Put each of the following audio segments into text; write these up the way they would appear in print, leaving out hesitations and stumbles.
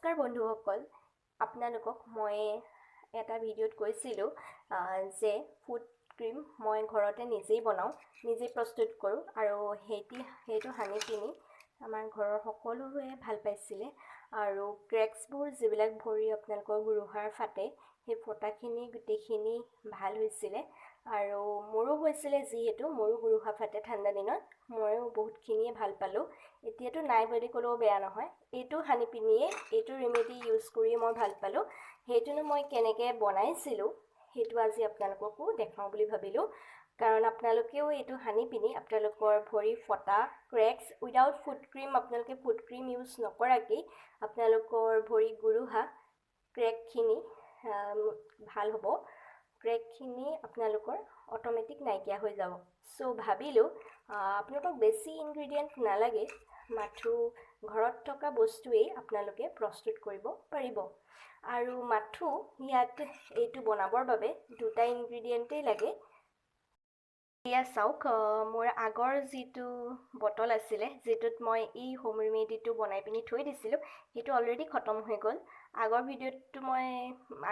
নমস্কাৰ বন্ধুসকল, আপোনালোকক মই এটা ভিডিঅ'ত কৈছিলোঁ যে ফুড ক্ৰীম মই ঘৰতে নিজেই বনাওঁ, নিজেই প্ৰস্তুত কৰোঁ আৰু সেইটো সানি পিনি আমাৰ ঘৰৰ সকলোৱে ভাল পাইছিলে আৰু ক্ৰেক্সবোৰ যিবিলাক ভৰি আপোনালোকৰ গুৰুহাৰ ফাটে সেই ফটাখিনি গোটেইখিনি ভাল হৈছিলে আৰু মোৰো হৈছিলে যিহেতু মোৰো গুৰুহা ফাটে ঠাণ্ডা দিনত ময়ো বহুতখিনিয়ে ভাল পালোঁ। এতিয়াতো নাই বুলি ক'লেও বেয়া নহয়, এইটো সানি পিনিয়ে এইটো ৰেমেডি ইউজ কৰি মই ভাল পালোঁ। সেইটোনো মই কেনেকৈ বনাইছিলোঁ সেইটো আজি আপোনালোককো দেখাওঁ বুলি ভাবিলোঁ, কাৰণ আপোনালোকেও এইটো সানি পিনি আপোনালোকৰ ভৰি ফটা ক্ৰেক্স উইদাউট ফুড ক্ৰীম আপোনালোকে ফুড ক্ৰীম ইউজ নকৰাকেই আপোনালোকৰ ভৰি গুৰুহা ক্ৰেকখিনি ভাল হ'ব, ক্ৰেকখিনি আপোনালোকৰ অট'মেটিক নাইকিয়া হৈ যাব। চ' ভাবিলোঁ আপোনালোকক বেছি ইনগ্ৰিডিয়েণ্ট নালাগে, মাথো ঘৰত থকা বস্তুৱেই আপোনালোকে প্ৰস্তুত কৰিব পাৰিব আৰু মাথো ইয়াত এইটো বনাবৰ বাবে দুটা ইনগ্ৰিডিয়েণ্টেই লাগে। এয়া চাওক, মোৰ আগৰ যিটো বটল আছিলে যিটোত মই এই হোম ৰেমেডিটো বনাই পিনি থৈ দিছিলোঁ সেইটো অলৰেডি খতম হৈ গ'ল। আগৰ ভিডিঅ'টো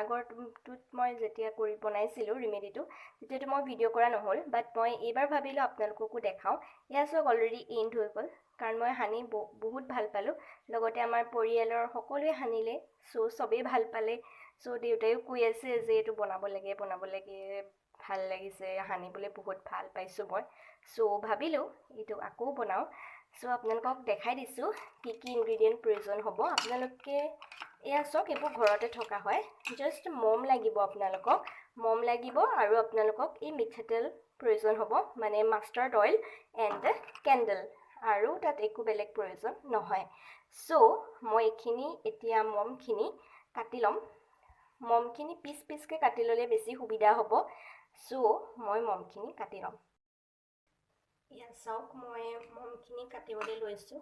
আগৰটোত মই যেতিয়া বনাইছিলোঁ ৰেমেডিটো তেতিয়াতো মই ভিডিঅ' কৰা নহ'ল, বাট মই এইবাৰ ভাবিলোঁ আপোনালোককো দেখাওঁ। এয়া চাওক, অলৰেডি এণ্ড হৈ গ'ল কাৰণ মই সানি বহুত ভাল পালোঁ, লগতে আমাৰ পৰিয়ালৰ সকলোৱে সানিলে, চ' চবেই ভাল পালে। চ' দেউতাইও কৈ আছে যে এইটো বনাব লাগে, ভাল লাগিছে, সানিবলৈ বহুত ভাল পাইছোঁ মই। চ' ভাবিলোঁ এইটো আকৌ বনাওঁ। চ' আপোনালোকক দেখাই দিছোঁ কি কি ইনগ্ৰিডিয়েণ্ট প্ৰয়োজন হ'ব। আপোনালোকে এয়া চাওক, এইবোৰ ঘৰতে থকা হয়। জাষ্ট মম লাগিব, আপোনালোকক মম লাগিব আৰু আপোনালোকক এই মিঠাতেল প্ৰয়োজন হ'ব, মানে মাষ্টাৰ্ড অইল এণ্ড কেণ্ডেল, আৰু তাত একো বেলেগ প্ৰয়োজন নহয়। চ' মই এইখিনি এতিয়া মমখিনি কাটি ল'ম। মমখিনি পিচ পিচকৈ কাটি ল'লে বেছি সুবিধা হ'ব। চ' মই মমখিনি কাটি ল'ম। এয়া চাওক, মই মমখিনি কাটিবলৈ লৈছোঁ।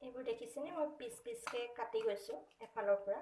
এইবোৰ দেখিছেনে, মই পিচ পিচকৈ কাটি গৈছোঁ এফালৰ পৰা।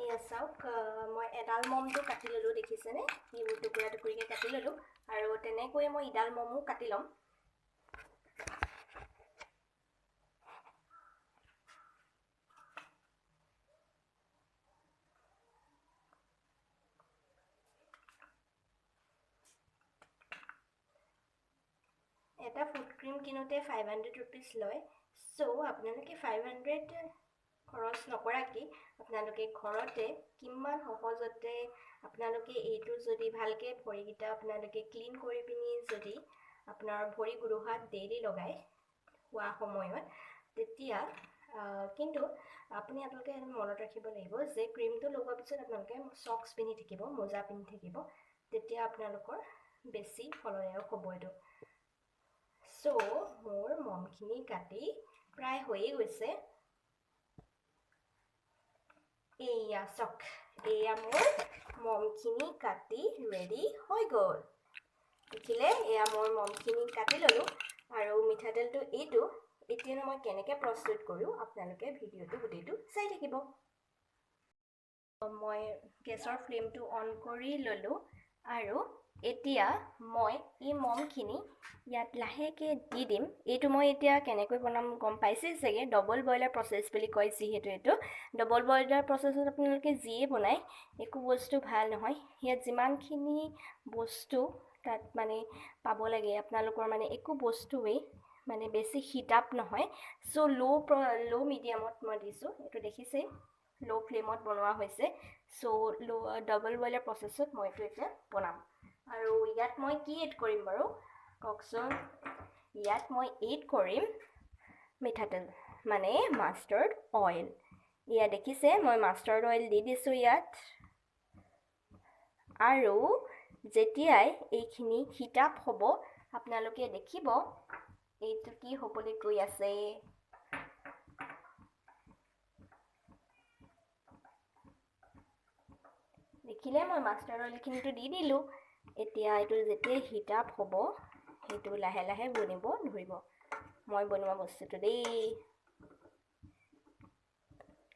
এয়া চাওক, মই এডাল মমটো কাটি ল'লোঁ, দেখিছেনে, এইবোৰ টুকুৰা টুকুৰিকৈ কাটি ল'লোঁ আৰু তেনেকৈয়ে মই ইডাল মমো কাটি ল'ম। এটা ফুড ক্ৰীম কিনোতে 500 ৰুপিজ লয়। চ' আপোনালোকে 500 খৰচ নকৰাকৈ আপোনালোকে ঘৰতে কিমান সহজতে আপোনালোকে এইটো যদি ভালকৈ ভৰিকেইটা আপোনালোকে ক্লিন কৰি পিনি যদি আপোনাৰ ভৰি গুৰুহাত ডেইলি লগাই খোৱা সময়ত, তেতিয়া কিন্তু আপোনালোকে মনত ৰাখিব লাগিব যে ক্ৰীমটো লগোৱাৰ পিছত আপোনালোকে চক্স পিন্ধি থাকিব, মোজা পিন্ধি থাকিব, তেতিয়া আপোনালোকৰ বেছি ফলদায়ক হ'ব এইটো। চ' মোৰ মমখিনি কাটি প্ৰায় হৈয়ে গৈছে। এয়া চাওক, এয়া মোৰ মমখিনি কাটি ৰেডি হৈ গ'ল। দেখিলে, এয়া মই মমখিনি কাটি ল'লোঁ আৰু মিঠাতেলটো এইটো। এতিয়ানো মই কেনেকৈ প্ৰস্তুত কৰোঁ আপোনালোকে ভিডিঅ'টো গোটেইটো চাই থাকিব। মই গেছৰ ফ্লেমটো অন কৰি ল'লোঁ আৰু এতিয়া মই এই মমখিনি ইয়াত লাহেকৈ দি দিম। এইটো মই এতিয়া কেনেকৈ বনাম গম পাইছেই চাগে, ডবল বইলাৰ প্ৰচেছ বুলি কয় যিহেতু এইটো। ডবল বইলাৰ প্ৰচেছত আপোনালোকে যিয়ে বনায় একো বস্তু ভাল নহয়। ইয়াত যিমানখিনি বস্তু তাত মানে পাব লাগে আপোনালোকৰ মানে একো বস্তুৱেই মানে বেছি হিট আপ নহয়। চ' ল' মিডিয়ামত মই দিছোঁ, এইটো দেখিছেই ল' ফ্লেমত বনোৱা হৈছে। চ' ডবল বইলাৰ প্ৰচেছত মই এইটো এতিয়া বনাম। আৰু ইয়াত মই কি এড কৰিম বাৰু কওকচোন। ইয়াত মই এড কৰিম মিঠাতেল, মানে মাষ্টাৰ্ড অইল। এয়া দেখিছে, মই মাষ্টাৰ্ড অইল দি দিছোঁ ইয়াত। আৰু যেতিয়াই এইখিনি হিট আপ হ'ব আপোনালোকে দেখিব এইটো কি হ'বলৈ গৈ আছে। দেখিলে মই মাষ্টাৰ অইলখিনিটো দি দিলোঁ। এতিয়া এইটো যেতিয়া হিট আপ হ'ব সেইটো লাহে লাহে বনিব ধৰিব। মই বনোৱা বস্তুটো দেই,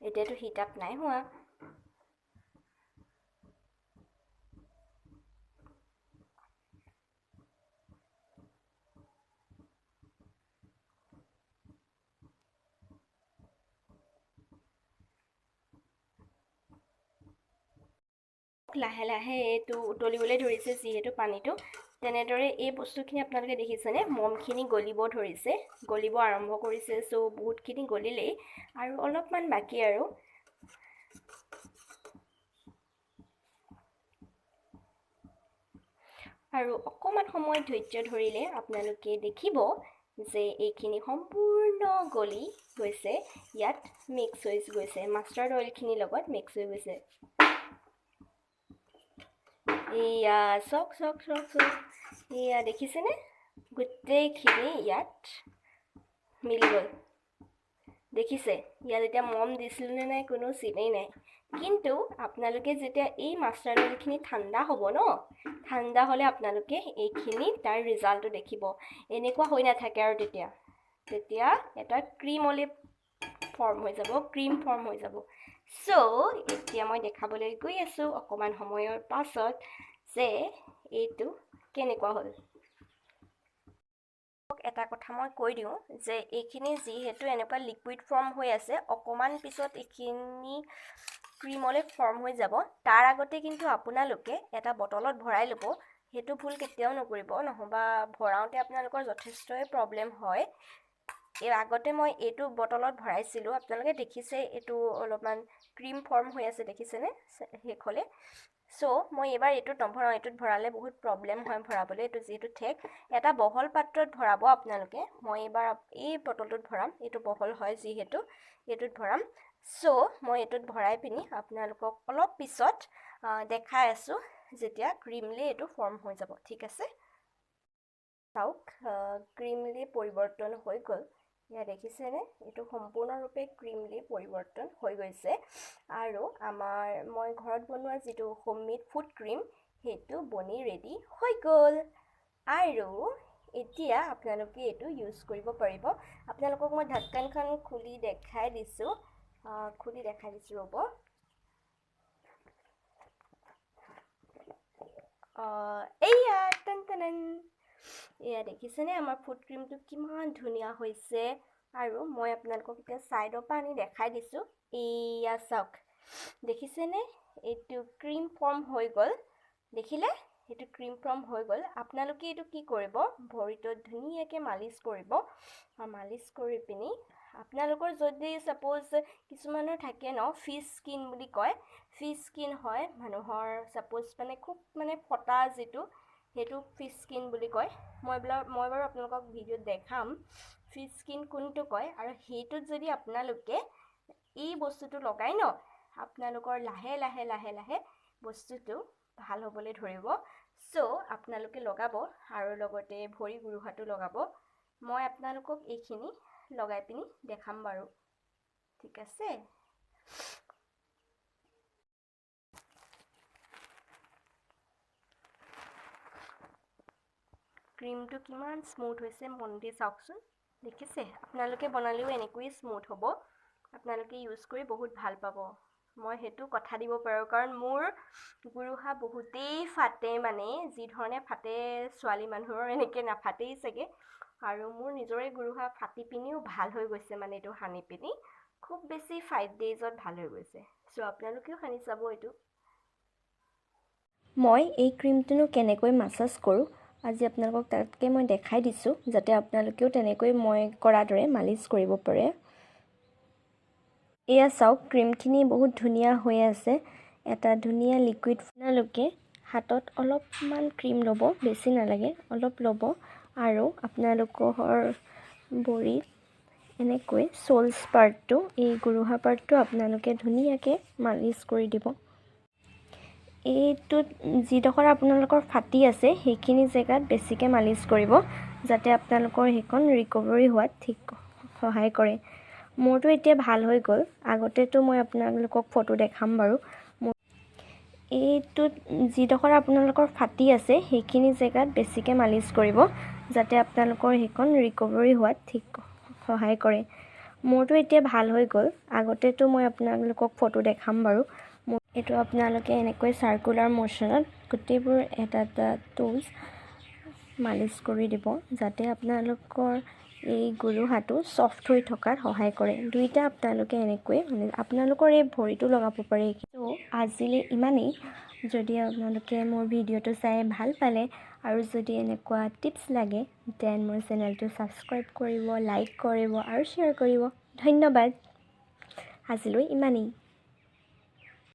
এতিয়াতো হিট আপ নাই হোৱা। লাহে লাহে এইটো উতলিবলৈ ধৰিছে যিহেতু পানীটো, তেনেদৰে এই বস্তুখিনি আপোনালোকে দেখিছেনে মমখিনি গলিব ধৰিছে, গলিব আৰম্ভ কৰিছে। চ' বহুতখিনি গলিলেই আৰু অলপমান বাকী আৰু। আৰু অকণমান সময় ধৈৰ্য ধৰিলে আপোনালোকে দেখিব যে এইখিনি সম্পূৰ্ণ গলি গৈছে, ইয়াত মিক্স হৈ গৈছে, মাষ্টাৰ্ড অইলখিনিৰ লগত মিক্স হৈ গৈছে। এয়া চক চক চক চক, এয়া দেখিছেনে গোটেইখিনি ইয়াত মিলি গ'ল। দেখিছে ইয়াত এতিয়া মম দিছিলোঁ নে নাই কোনো চিনেই নাই। কিন্তু আপোনালোকে যেতিয়া এই মাষ্টাৰ্ড অইলখিনি ঠাণ্ডা হ'ব ন, ঠাণ্ডা হ'লে আপোনালোকে এইখিনি তাৰ ৰিজাল্টটো দেখিব। এনেকুৱা হৈ নাথাকে আৰু তেতিয়া এটা ক্ৰীম অলি ফৰ্ম হৈ যাব, ক্ৰীম ফৰ্ম হৈ যাব। চ' এতিয়া মই দেখাবলৈ গৈ আছোঁ অকণমান সময়ৰ পাছত যে এইটো কেনেকুৱা হ'ল। এটা কথা মই কৈ দিওঁ যে এইখিনি যিহেতু এনেকুৱা লিকুইড ফৰ্ম হৈ আছে, অকণমান পিছত এইখিনি ক্ৰীমলৈ ফৰ্ম হৈ যাব। তাৰ আগতে কিন্তু আপোনালোকে এটা বটলত ভৰাই ল'ব। সেইটো ভুল কেতিয়াও নকৰিব, নহ'বা ভৰাওঁতে আপোনালোকৰ যথেষ্টই প্ৰব্লেম হয়। এই আগতে মই এইটো বটলত ভৰাইছিলোঁ, আপোনালোকে দেখিছে এইটো অলপমান ক্ৰীম ফৰ্ম হৈ আছে দেখিছেনে শেষলৈ। চ' মই এইবাৰ এইটোত নভৰাওঁ, এইটোত ভৰালে বহুত প্ৰব্লেম হয় ভৰাবলৈ। এইটো যিহেতু ঠেক, এটা বহল পাত্ৰত ভৰাব আপোনালোকে। মই এইবাৰ এই বটলটোত ভৰাম, এইটো বহল হয় যিহেতু এইটোত ভৰাম। চ' মই এইটোত ভৰাই পিনি আপোনালোকক অলপ পিছত দেখাই আছোঁ যেতিয়া ক্ৰীমলি এইটো ফৰ্ম হৈ যাব। ঠিক আছে, চাওক ক্ৰীমলি পৰিৱৰ্তন হৈ গ'ল। এয়া দেখিছেনে এইটো সম্পূৰ্ণৰূপে ক্ৰীমলি পৰিৱৰ্তন হৈ গৈছে। আৰু মই ঘৰত বনোৱা যিটো হোমমেড ফুড ক্ৰীম সেইটো বনি ৰেডি হৈ গ'ল। আৰু এতিয়া আপোনালোকে এইটো ইউজ কৰিব পাৰিব। আপোনালোকক মই ঢাকনখন খুলি দেখাই দিছোঁ ৰ'ব। এয়া টন এয়া দেখিছেনে আমাৰ ফুড ক্ৰীমটো কিমান ধুনীয়া হৈছে। আৰু মই আপোনালোকক এতিয়া ছাইডৰ পৰা আনি দেখাই দিছোঁ। এয়া চাওক দেখিছেনে এইটো ক্ৰীম ফৰ্ম হৈ গ'ল। দেখিলে এইটো ক্ৰীম ফৰ্ম হৈ গ'ল। আপোনালোকে এইটো কি কৰিব, ভৰিটোত ধুনীয়াকৈ মালিচ কৰিব। মালিচ কৰি পিনি আপোনালোকৰ যদি ছাপ'জ কিছুমানৰ থাকে ন ফিছ স্কিন বুলি কয়, ফিছ স্কিন হয় মানুহৰ, ছাপ'জ মানে খুব ফটা যিটো, সেইটো ফিছ স্কিন বুলি কয়। মই বাৰু আপোনালোকক ভিডিঅ'ত দেখাম ফিছ স্কিন কোনটো কয়। আৰু সেইটোত যদি আপোনালোকে এই বস্তুটো লগাই ন, আপোনালোকৰ লাহে লাহে লাহে লাহে বস্তুটো ভাল হ'বলৈ ধৰিব। চ' আপোনালোকে লগাব আৰু লগতে ভৰি গুৰুহাটো লগাব। মই আপোনালোকক এইখিনি লগাই পিনি দেখাম বাৰু। ঠিক আছে, ক্ৰীমটো কিমান স্মুথ হৈছে মন দি চাওকচোন। দেখিছে আপোনালোকে বনালেও এনেকৈয়ে স্মুথ হ'ব। আপোনালোকে ইউজ কৰি বহুত ভাল পাব। মই সেইটো কথা দিব পাৰোঁ, কাৰণ মোৰ গুৰুহা বহুতেই ফাটে, মানে যি ধৰণে ফাটে ছোৱালী মানুহৰ এনেকৈ নাফাটেই চাগে। আৰু মোৰ নিজৰে গুৰুহা ফাটি পিনিও ভাল হৈ গৈছে, মানে এইটো সানি পিনি খুব বেছি 5 daysত ভাল হৈ গৈছে। চ' আপোনালোকেও সানি চাব এইটো। মই এই ক্ৰীমটোনো কেনেকৈ মাছাজ কৰোঁ আজি আপোনালোকক তাতকৈ মই দেখাই দিছোঁ, যাতে আপোনালোকেও তেনেকৈ মই কৰাৰ দৰে মালিচ কৰিব পাৰে। এয়া চাওক ক্ৰীমখিনি বহুত ধুনীয়া হৈ আছে, এটা ধুনীয়া লিকুইড। আপোনালোকে হাতত অলপমান ক্ৰীম ল'ব, বেছি নালাগে, অলপ ল'ব আৰু আপোনালোকৰ ভৰিত এনেকৈ চ'লছ পাৰ্টটো, এই গুৰুহা পাৰ্টটো আপোনালোকে ধুনীয়াকৈ মালিচ কৰি দিব। এইটোত যিডোখৰ আপোনালোকৰ ফাটি আছে সেইখিনি জেগাত বেছিকৈ মালিচ কৰিব, যাতে আপোনালোকৰ সেইখন ৰিকভাৰী হোৱাত ঠিক সহায় কৰে। মোৰতো এতিয়া ভাল হৈ গ'ল। আগতেতো মই আপোনালোকক ফটো দেখাম বাৰু। এইটোত যিডোখৰ আপোনালোকৰ ফাটি আছে সেইখিনি জেগাত বেছিকৈ মালিচ কৰিব, যাতে আপোনালোকৰ সেইখন ৰিকভাৰী হোৱাত সহায় কৰে। মোৰতো এতিয়া ভাল হৈ গ'ল। আগতেতো মই আপোনালোকক ফটো দেখাম বাৰু। এইটো আপোনালোকে এনেকৈ চাৰ্কুলাৰ মোশ্যনত গোটেইবোৰ এটা এটা টুলছ মালিচ কৰি দিব, যাতে আপোনালোকৰ এই গোৰোহাটো ছফ্ট হৈ থকাত সহায় কৰে। দুইটা আপোনালোকে এনেকৈ আপোনালোকৰ এই ভৰিটো লগাব পাৰে। তো আজিলৈ ইমানেই। যদি আপোনালোকে মোৰ ভিডিঅ'টো চাই ভাল পালে আৰু যদি এনেকুৱা টিপছ লাগে দেন মোৰ চেনেলটো ছাবস্ক্ৰাইব কৰিব, লাইক কৰিব আৰু শ্বেয়াৰ কৰিব। ধন্যবাদ। আজিলৈ ইমানেই।